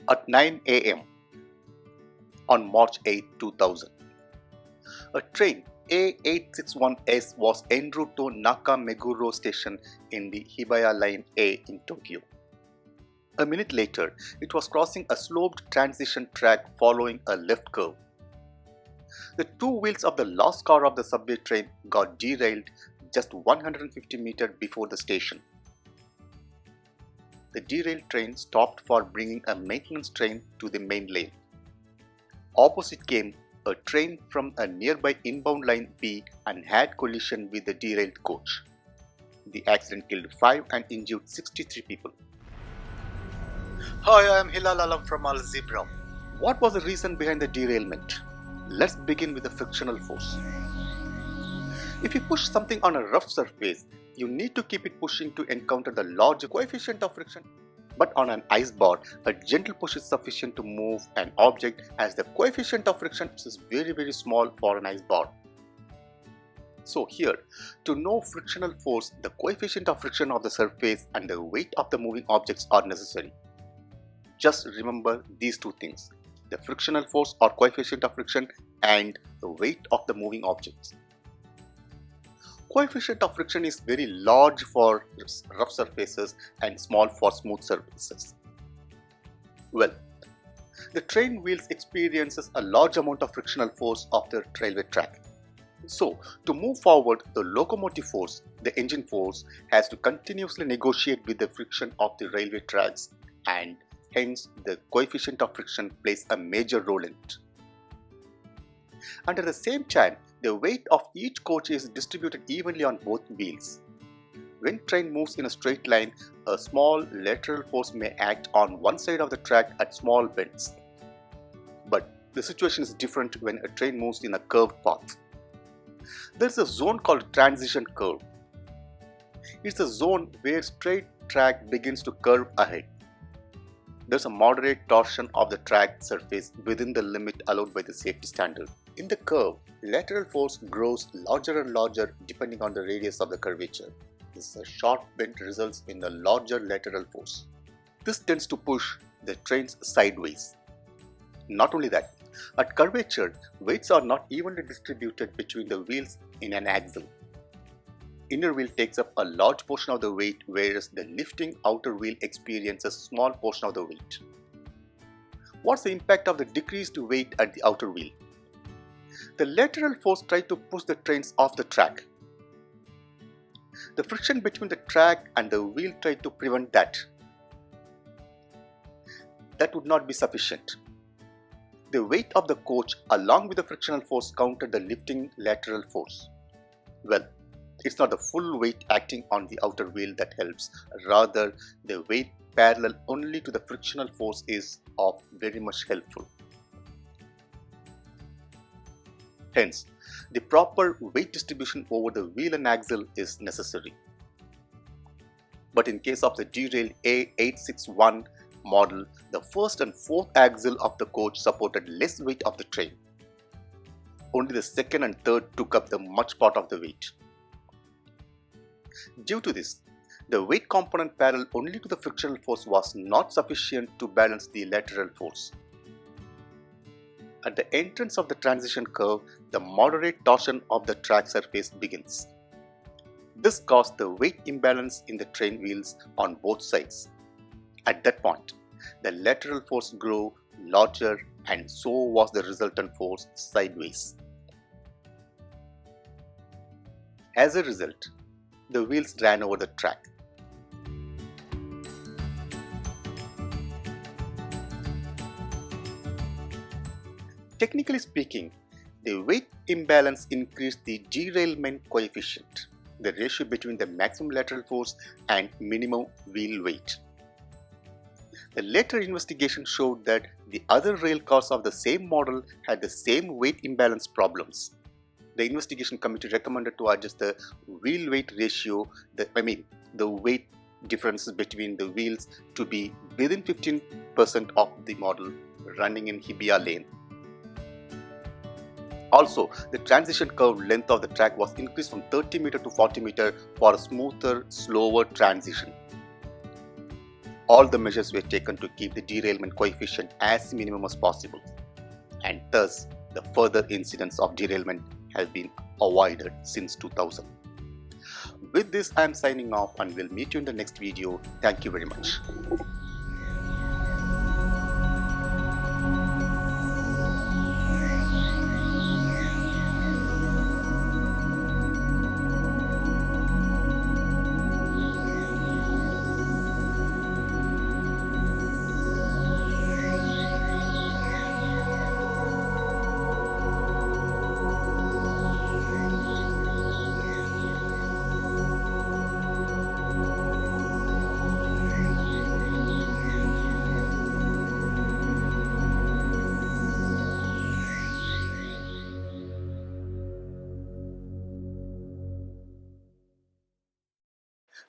At 9 a.m. on March 8, 2000, a train A861S was en route to Naka-Meguro Station in the Hibiya Line A in Tokyo. A minute later, it was crossing a sloped transition track following a left curve. The two wheels of the last car of the subway train got derailed just 150 meters before the station. The derailed train stopped for bringing a maintenance train to the main lane. Opposite came a train from a nearby inbound line B and had collision with the derailed coach. The accident killed 5 and injured 63 people. Hi, I am Hilal Alam from ALZEBRA. What was the reason behind the derailment? Let's begin with the frictional force. If you push something on a rough surface, you need to keep it pushing to encounter the larger coefficient of friction. But on an ice bar, a gentle push is sufficient to move an object as the coefficient of friction is very small for an ice bar. So here, to know frictional force, the coefficient of friction of the surface and the weight of the moving objects are necessary. Just remember these two things: the frictional force or coefficient of friction and the weight of the moving objects. Coefficient of friction is very large for rough surfaces and small for smooth surfaces. Well, the train wheels experiences a large amount of frictional force of the railway track. So, to move forward, the locomotive force, the engine force, has to continuously negotiate with the friction of the railway tracks, and hence the coefficient of friction plays a major role in it. And at the same time, the weight of each coach is distributed evenly on both wheels. When train moves in a straight line, a small lateral force may act on one side of the track at small bends. But the situation is different when a train moves in a curved path. There is a zone called transition curve. It's a zone where straight track begins to curve ahead. There's a moderate torsion of the track surface within the limit allowed by the safety standard. In the curve, lateral force grows larger and larger depending on the radius of the curvature. This sharp bend results in a larger lateral force. This tends to push the trains sideways. Not only that, at curvature, weights are not evenly distributed between the wheels in an axle. Inner wheel takes up a large portion of the weight, whereas the lifting outer wheel experiences a small portion of the weight. What's the impact of the decreased weight at the outer wheel? The lateral force tries to push the trains off the track. The friction between the track and the wheel tries to prevent that. That would not be sufficient. The weight of the coach along with the frictional force counter the lifting lateral force. Well, it's not the full weight acting on the outer wheel that helps, rather the weight parallel only to the frictional force is of very much helpful. Hence, the proper weight distribution over the wheel and axle is necessary. But in case of the derailed A861 model, the first and fourth axle of the coach supported less weight of the train. Only the second and third took up the much part of the weight. Due to this, the weight component parallel only to the frictional force was not sufficient to balance the lateral force. At the entrance of the transition curve, the moderate torsion of the track surface begins. This caused the weight imbalance in the train wheels on both sides. At that point, the lateral force grew larger and so was the resultant force sideways. As a result, the wheels ran over the track. Technically speaking, the weight imbalance increased the derailment coefficient, the ratio between the maximum lateral force and minimum wheel weight. The later investigation showed that the other rail cars of the same model had the same weight imbalance problems. The investigation committee recommended to adjust the wheel weight ratio, the weight differences between the wheels to be within 15% of the model running in Hibiya lane. Also, the transition curve length of the track was increased from 30 meter to 40 meter for a smoother, slower transition. All the measures were taken to keep the derailment coefficient as minimum as possible, and thus the further incidents of derailment have been avoided since 2000. With this, I am signing off and will meet you in the next video. Thank you very much.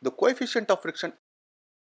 The coefficient of friction